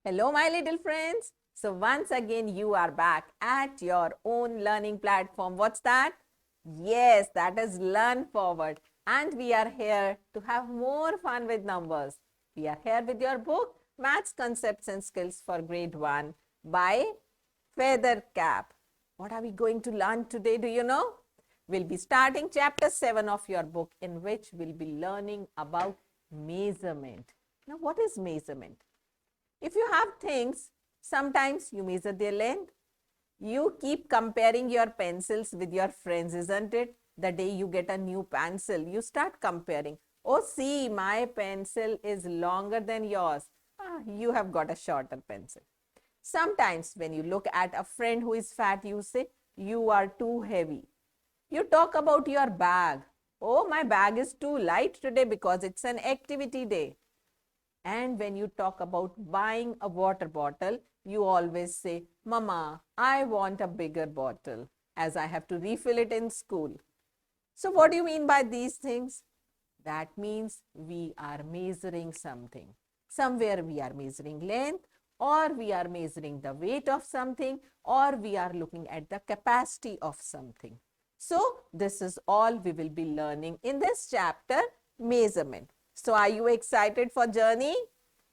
Hello, my little friends. So, once again, you are back at your own learning platform. What's that? Yes, that is Learn Forward. And we are here to have more fun with numbers. We are here with your book, Maths Concepts and Skills for Grade 1 by Feather Cap. What are we going to learn today? Do you know? We'll be starting chapter 7 of your book, in which we'll be learning about measurement. Now, what is measurement? If you have things, sometimes you measure their length. You keep comparing your pencils with your friends, isn't it? The day you get a new pencil, you start comparing. Oh, see, my pencil is longer than yours. You have got a shorter pencil. Sometimes when you look at a friend who is fat, you say, you are too heavy. You talk about your bag. Oh, my bag is too light today because it's an activity day. And when you talk about buying a water bottle, you always say, Mama, I want a bigger bottle as I have to refill it in school. So what do you mean by these things? That means we are measuring something. Somewhere we are measuring length, or we are measuring the weight of something, or we are looking at the capacity of something. So this is all we will be learning in this chapter, measurement. So are you excited for journey?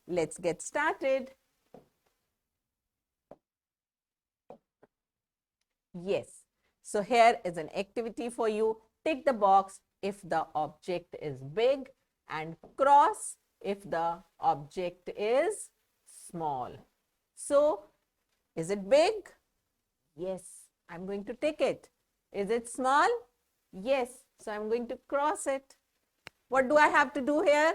Let's get started. Yes. So here is an activity for you. Tick the box if the object is big and cross if the object is small. So is it big? Yes. I'm going to tick it. Is it small? Yes. So I'm going to cross it. What do I have to do here?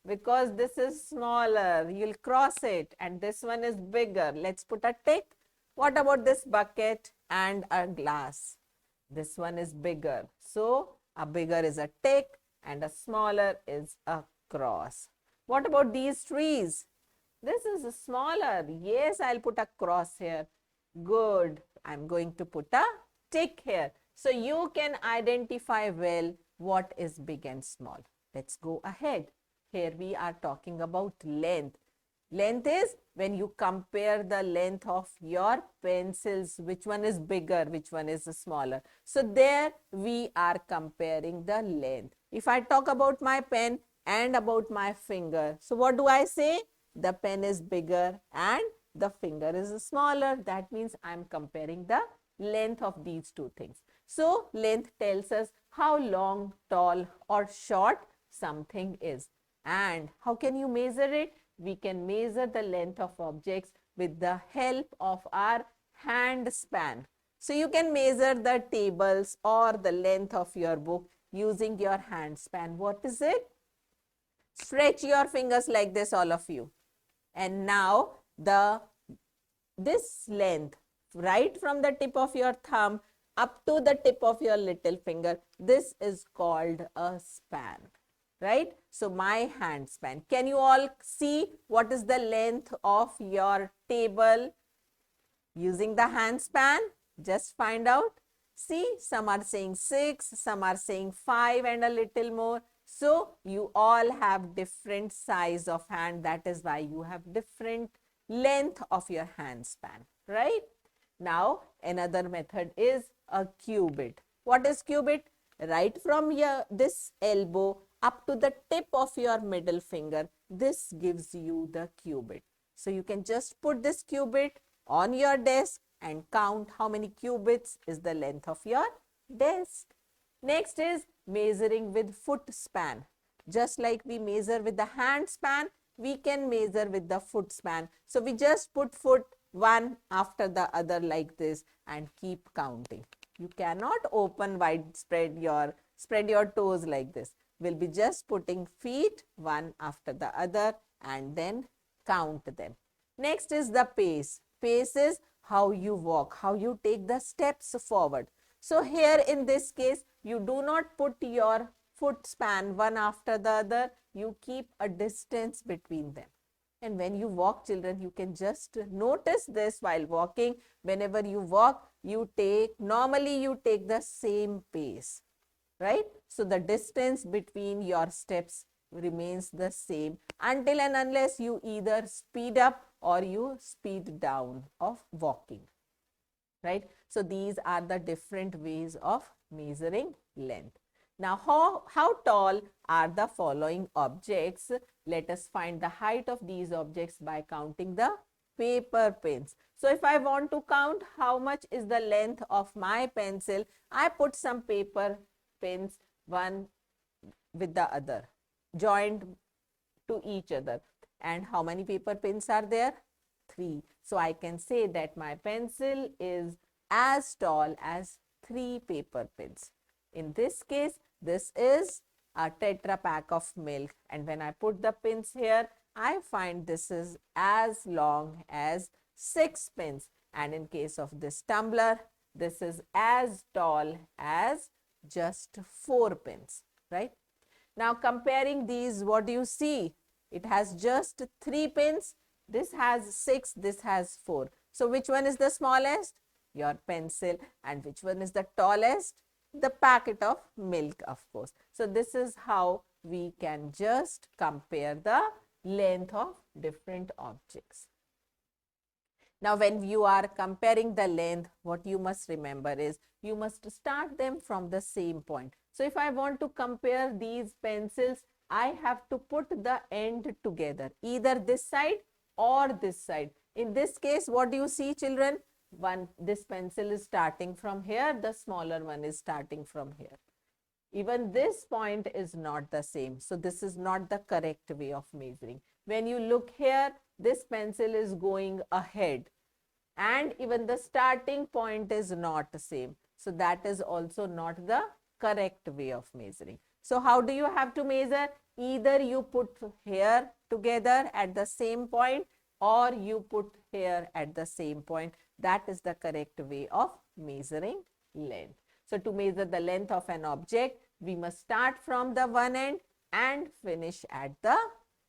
Because this is smaller, you'll cross it, and this one is bigger. Let's put a tick. What about this bucket and a glass? This one is bigger. So a bigger is a tick and a smaller is a cross. What about these trees? This is a smaller. Yes, I'll put a cross here. Good. I'm going to put a tick here. So you can identify well what is big and small. Let's go ahead. Here we are talking about length. Length is when you compare the length of your pencils, which one is bigger, which one is smaller. So there we are comparing the length. If I talk about my pen and about my finger, so what do I say? The pen is bigger and the finger is smaller. That means I am comparing the length of these two things. So length tells us how long, tall or short something is. And how can you measure it? We can measure the length of objects with the help of our hand span. So you can measure the tables or the length of your book using your hand span. What is it? Stretch your fingers like this, all of you. And now this length, right from the tip of your thumb up to the tip of your little finger, this is called a span. Right? So my hand span. Can you all see what is the length of your table using the hand span? Just find out. See, some are saying 6, some are saying 5 and a little more. So you all have different size of hand. That is why you have different length of your hand span. Right? Now another method is a cubit. What is cubit? Right from this elbow up to the tip of your middle finger, this gives you the cubit. So you can just put this cubit on your desk and count how many cubits is the length of your desk. Next is measuring with foot span. Just like we measure with the hand span, we can measure with the foot span. So we just put foot one after the other like this and keep counting. You cannot open wide, spread your toes like this. We'll be just putting feet one after the other and then count them. Next is the pace. Pace is how you walk, how you take the steps forward. So here in this case, you do not put your foot span one after the other. You keep a distance between them. And when you walk, children, you can just notice this while walking. Whenever you walk, normally you take the same pace, right? So the distance between your steps remains the same until and unless you either speed up or you speed down of walking, right? So these are the different ways of measuring length. Now, how tall are the following objects? Let us find the height of these objects by counting the paper pins. So if I want to count how much is the length of my pencil, I put some paper pins one with the other, joined to each other. And how many paper pins are there? 3. So I can say that my pencil is as tall as 3 paper pins. In this case, this is a Tetra pack of milk, and when I put the pins here, I find this is as long as 6 pins, and in case of this tumbler, this is as tall as just 4 pins, right? Now comparing these, what do you see? It has just 3 pins. This has 6, this has 4. So which one is the smallest? Your pencil. And which one is the tallest? The packet of milk, of course. So this is how we can just compare the length of different objects. Now, when you are comparing the length, what you must remember is you must start them from the same point. So, if I want to compare these pencils, I have to put the end together, either this side or this side. In this case, what do you see, children? This pencil is starting from here, the smaller one is starting from here. Even this point is not the same. So, this is not the correct way of measuring. When you look here, this pencil is going ahead, and even the starting point is not the same. So, that is also not the correct way of measuring. So, how do you have to measure? Either you put here together at the same point, or you put here at the same point. That is the correct way of measuring length. So, to measure the length of an object, we must start from the one end and finish at the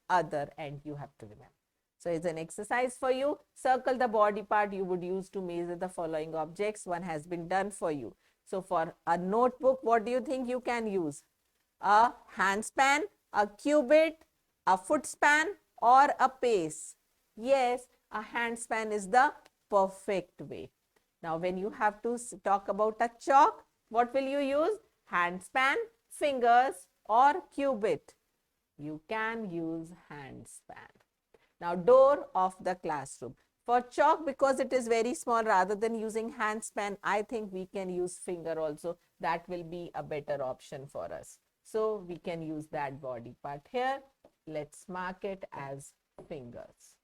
other end, you have to remember. So, it's an exercise for you. Circle the body part you would use to measure the following objects. One has been done for you. So, for a notebook, what do you think you can use? A handspan, a cubit, a footspan, or a pace? Yes, a handspan is the perfect way. Now, when you have to talk about a chalk, what will you use? Handspan, fingers, or cubit? You can use handspan. Now, door of the classroom. For chalk, because it is very small, rather than using handspan, I think we can use finger also. That will be a better option for us. So, we can use that body part here. Let's mark it as fingers.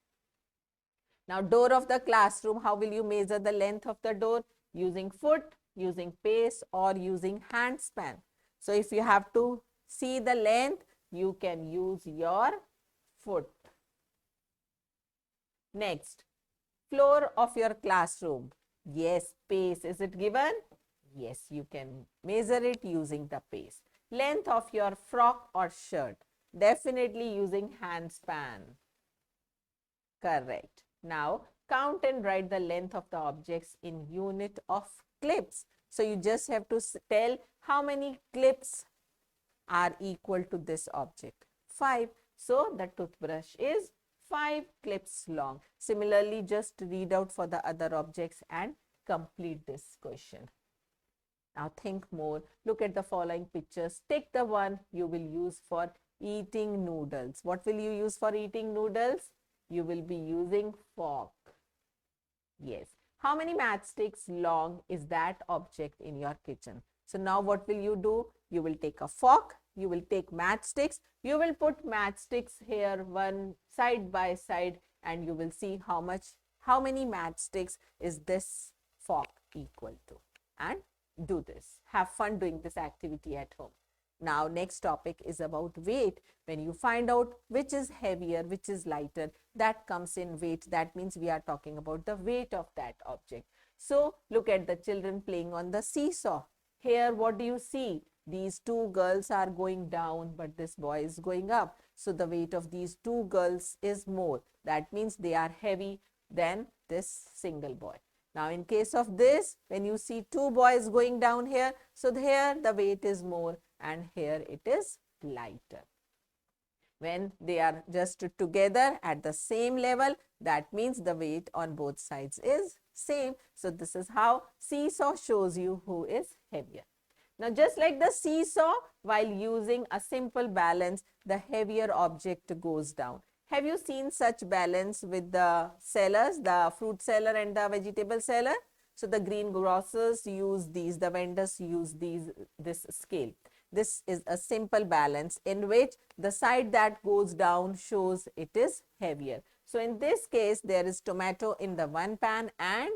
Now, door of the classroom, how will you measure the length of the door? Using foot, using pace, or using handspan. So, if you have to see the length, you can use your foot. Next, floor of your classroom. Yes, pace. Is it given? Yes, you can measure it using the pace. Length of your frock or shirt. Definitely using handspan. Correct. Now, count and write the length of the objects in unit of clips. So, you just have to tell how many clips are equal to this object. 5. So, the toothbrush is 5 clips long. Similarly, just read out for the other objects and complete this question. Now, think more. Look at the following pictures. Take the one you will use for eating noodles. What will you use for eating noodles? You will be using fork. Yes. How many matchsticks long is that object in your kitchen? So, now what will you do? You will take a fork, you will take matchsticks, you will put matchsticks here one side by side, and you will see how many matchsticks is this fork equal to, and do this. Have fun doing this activity at home. Now, next topic is about weight. When you find out which is heavier, which is lighter, that comes in weight. That means we are talking about the weight of that object. So, look at the children playing on the seesaw. Here, what do you see? These two girls are going down, but this boy is going up. So, the weight of these two girls is more. That means they are heavy than this single boy. Now, in case of this, when you see two boys going down here, so here the weight is more and here it is lighter. When they are just together at the same level, that means the weight on both sides is same. So this is how seesaw shows you who is heavier. Now, just like the seesaw, while using a simple balance, the heavier object goes down. Have you seen such balance with the sellers, the fruit seller and the vegetable seller? So the greengrocers use these, the vendors use this scale. This is a simple balance in which the side that goes down shows it is heavier. So in this case, there is tomato in the one pan and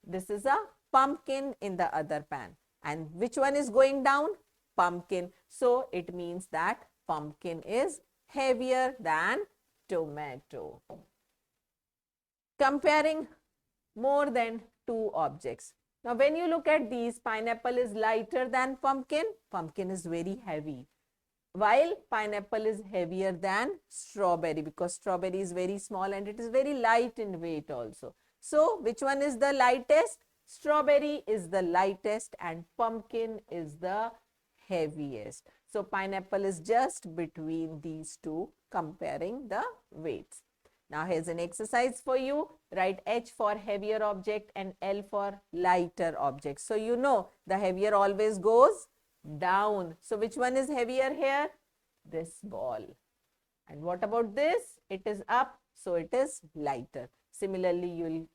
this is a pumpkin in the other pan. And which one is going down? Pumpkin. So it means that pumpkin is heavier than tomato. Comparing more than two objects. Now, when you look at these, pineapple is lighter than pumpkin. Pumpkin is very heavy. While pineapple is heavier than strawberry because strawberry is very small and it is very light in weight also. So, which one is the lightest? Strawberry is the lightest and pumpkin is the heaviest. So, pineapple is just between these two comparing the weights. Now, here's an exercise for you. Write H for heavier object and L for lighter object. So, you know the heavier always goes down. So, which one is heavier here? This ball. And what about this? It is up. So, it is lighter. Similarly, you will,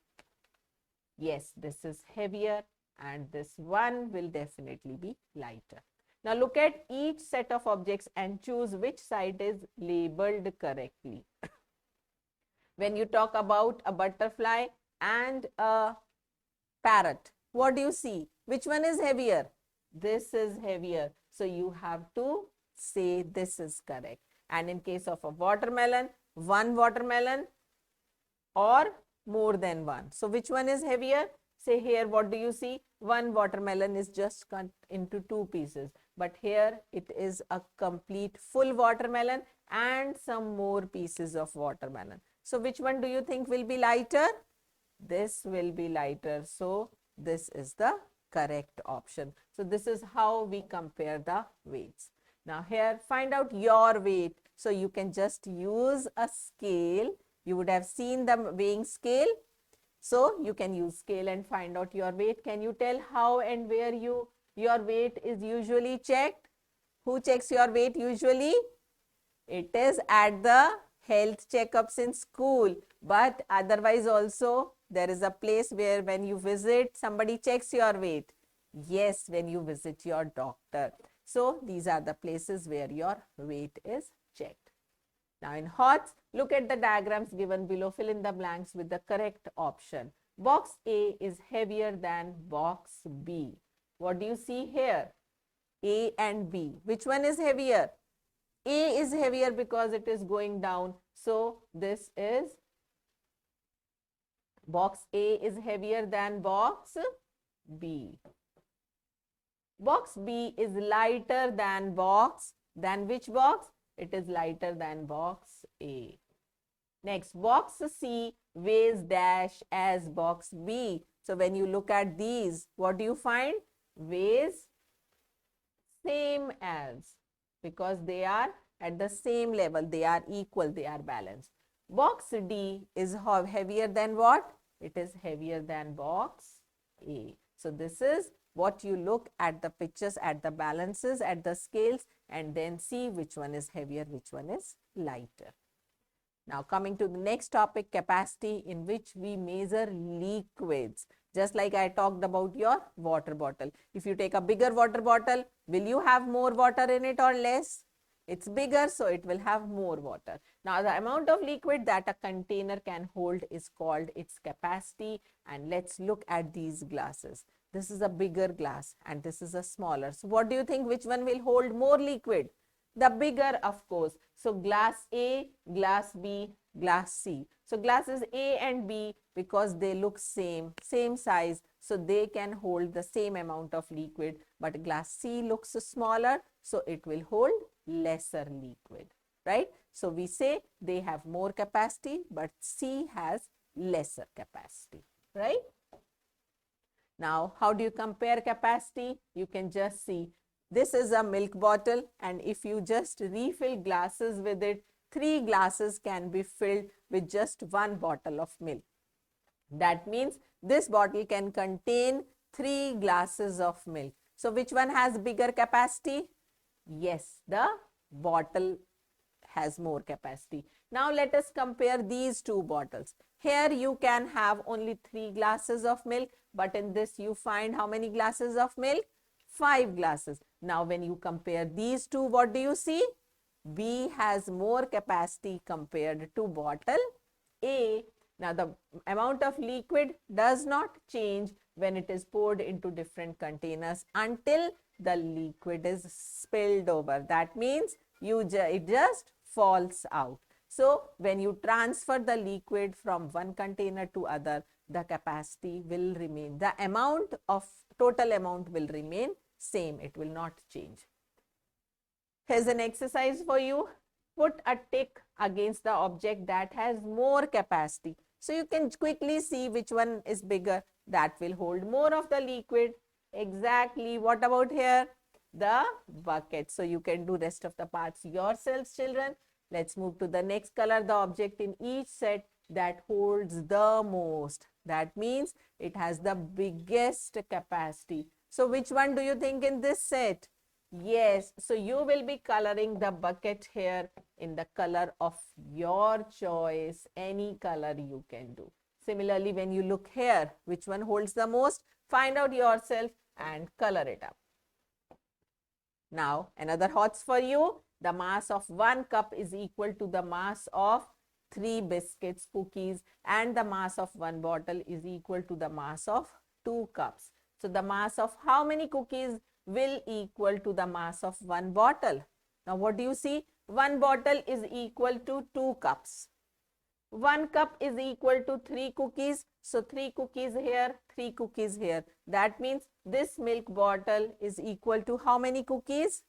yes, this is heavier and this one will definitely be lighter. Now, look at each set of objects and choose which side is labeled correctly. When you talk about a butterfly and a parrot, what do you see? Which one is heavier? This is heavier. So you have to say this is correct. And in case of a watermelon, one watermelon or more than one. So which one is heavier? Say here, what do you see? One watermelon is just cut into two pieces. But here it is a complete full watermelon and some more pieces of watermelon. So which one do you think will be lighter? This will be lighter. So this is the correct option. So this is how we compare the weights. Now here, find out your weight. So you can just use a scale. You would have seen the weighing scale. So you can use scale and find out your weight. Can you tell how and where your weight is usually checked? Who checks your weight usually? It is at the health checkups in school, but otherwise also there is a place where when you visit, somebody checks your weight. Yes, when you visit your doctor. So these are the places where your weight is checked. Now in HOTS, look at the diagrams given below. Fill in the blanks with the correct option. Box A is heavier than box B. What do you see here? A and B. Which one is heavier? A is heavier because it is going down. So this is box A is heavier than box B. Box B is lighter than which box? It is lighter than box A. Next, box C weighs dash as box B. So when you look at these, what do you find? Weighs same as, because they are at the same level, they are equal, they are balanced. Box D is heavier than what? It is heavier than box A. So this is what you look at the pictures, at the balances, at the scales, and then see which one is heavier, which one is lighter. Now coming to the next topic, capacity, in which we measure liquids. Just like I talked about your water bottle. If you take a bigger water bottle, will you have more water in it or less? It's bigger, so it will have more water. Now the amount of liquid that a container can hold is called its capacity. And let's look at these glasses. This is a bigger glass and this is a smaller. So what do you think, which one will hold more liquid? The bigger, of course. So glass A, glass B, glass C. So glasses A and B, because they look same size, so they can hold the same amount of liquid. But glass C looks smaller, so it will hold lesser liquid, right? So we say they have more capacity, but C has lesser capacity, right? Now, how do you compare capacity? You can just see this is a milk bottle, and if you just refill glasses with it, 3 glasses can be filled with just 1 bottle of milk. That means this bottle can contain 3 glasses of milk. So which one has bigger capacity? Yes, the bottle has more capacity. Now let us compare these two bottles. Here you can have only 3 glasses of milk, but in this you find how many glasses of milk? 5 glasses. Now when you compare these two, what do you see? B has more capacity compared to bottle A. Now the amount of liquid does not change when it is poured into different containers until the liquid is spilled over. That means it just falls out. So when you transfer the liquid from one container to other, the capacity will remain. The amount of total amount will remain same. It will not change. Here's an exercise for you. Put a tick against the object that has more capacity. So you can quickly see which one is bigger. That will hold more of the liquid. Exactly. What about here? The bucket. So you can do rest of the parts yourselves, children. Let's move to the next color. The object in each set that holds the most. That means it has the biggest capacity. So which one do you think in this set? Yes, so you will be coloring the bucket here in the color of your choice. Any color you can do. Similarly, when you look here, which one holds the most? Find out yourself and color it up. Now, another hots for you. The mass of 1 cup is equal to the mass of 3 biscuits, cookies, and the mass of 1 bottle is equal to the mass of 2 cups. So, the mass of how many cookies will equal to the mass of 1 bottle? Now, what do you see? 1 bottle is equal to 2 cups. 1 cup is equal to 3 cookies. So, 3 cookies here, 3 cookies here. That means this milk bottle is equal to how many cookies?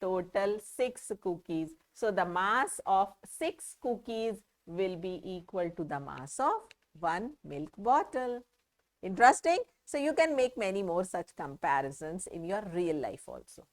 Total 6 cookies. So, the mass of 6 cookies will be equal to the mass of 1 milk bottle. Interesting? So, you can make many more such comparisons in your real life also.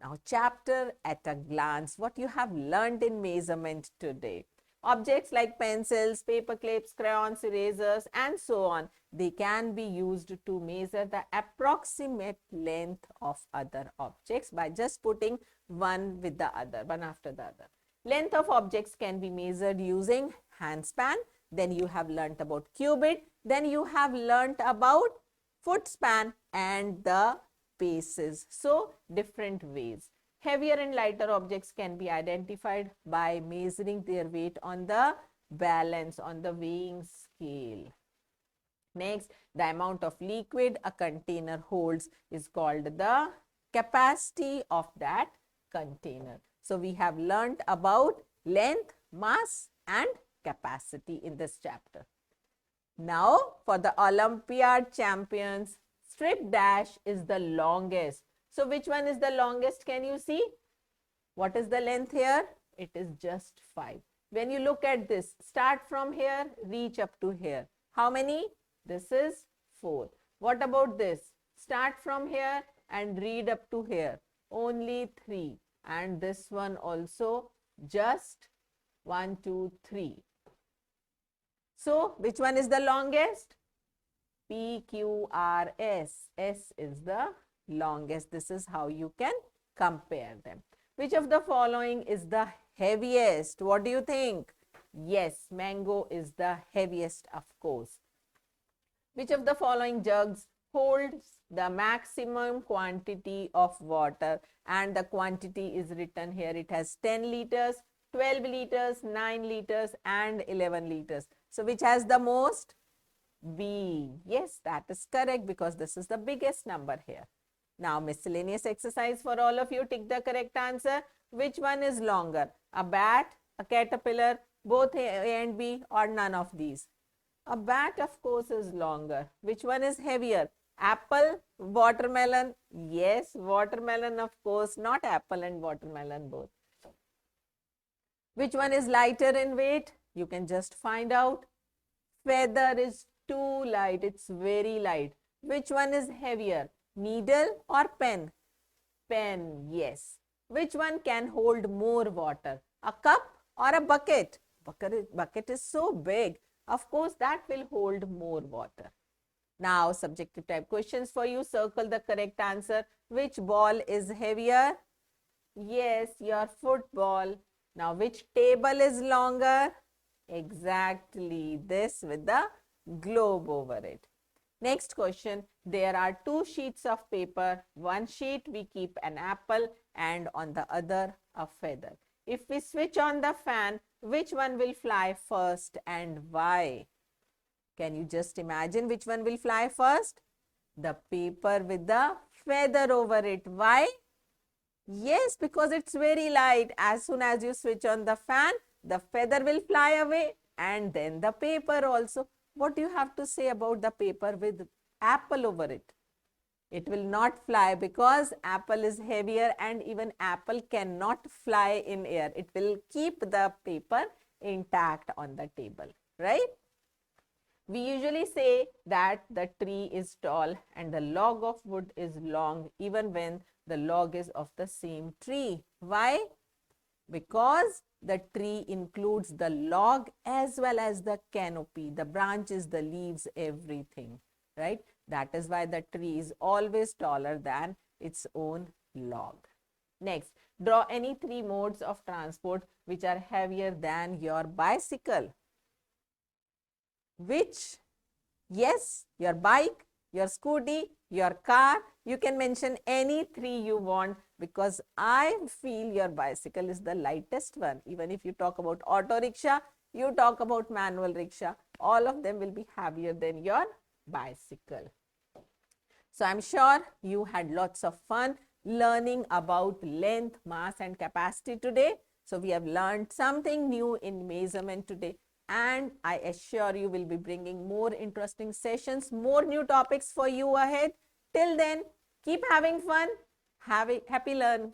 Now, chapter at a glance, what you have learned in measurement today. Objects like pencils, paper clips, crayons, erasers, and so on, they can be used to measure the approximate length of other objects by just putting one with the other, one after the other. Length of objects can be measured using handspan. Then you have learnt about cubit. Then you have learnt about footspan and the paces. So, different ways. Heavier and lighter objects can be identified by measuring their weight on the balance, on the weighing scale. Next, the amount of liquid a container holds is called the capacity of that container. So, we have learnt about length, mass and capacity in this chapter. Now, for the Olympiad champions, strip dash is the longest. So, which one is the longest? Can you see? What is the length here? It is just 5. When you look at this, start from here, reach up to here. How many? This is 4. What about this? Start from here and read up to here. Only 3. And this one also just 1, 2, 3. So, which one is the longest? PQRS. S is the longest. This is how you can compare them. Which of the following is the heaviest? What do you think? Yes, mango is the heaviest, of course. Which of the following jugs holds the maximum quantity of water? And the quantity is written here. It has 10 liters, 12 liters, 9 liters and 11 liters. So, which has the most? B. Yes, that is correct because this is the biggest number here. Now, miscellaneous exercise for all of you. Tick the correct answer. Which one is longer? A bat, a caterpillar, both A and B or none of these? A bat, of course, is longer. Which one is heavier? Apple, watermelon? Yes, watermelon, of course, not apple and watermelon both. Which one is lighter in weight? You can just find out. Feather is too light. It's very light. Which one is heavier? Needle or pen? Pen, yes. Which one can hold more water? A cup or a bucket? Bucket is so big. Of course, that will hold more water. Now, subjective type questions for you. Circle the correct answer. Which ball is heavier? Yes, your football. Now, which table is longer? Exactly, this with the globe over it. Next question, there are two sheets of paper. One sheet we keep an apple and on the other a feather. If we switch on the fan, which one will fly first and why? Can you just imagine which one will fly first? The paper with the feather over it. Why? Yes, because it's very light. As soon as you switch on the fan, the feather will fly away and then the paper also. What do you have to say about the paper with apple over it? It will not fly because apple is heavier and even apple cannot fly in air. It will keep the paper intact on the table, right? We usually say that the tree is tall and the log of wood is long even when the log is of the same tree. Why? Because the tree includes the log as well as the canopy, the branches, the leaves, everything, right? That is why the tree is always taller than its own log. Next, draw any three modes of transport which are heavier than your bicycle. Which? Yes, your bike, your scooty, your car. You can mention any three you want because I feel your bicycle is the lightest one. Even if you talk about auto rickshaw, you talk about manual rickshaw, all of them will be heavier than your bicycle. So I'm sure you had lots of fun learning about length, mass and capacity today. So we have learned something new in measurement today. And I assure you will be bringing more interesting sessions, more new topics for you ahead. Till then, keep having fun. Happy learn.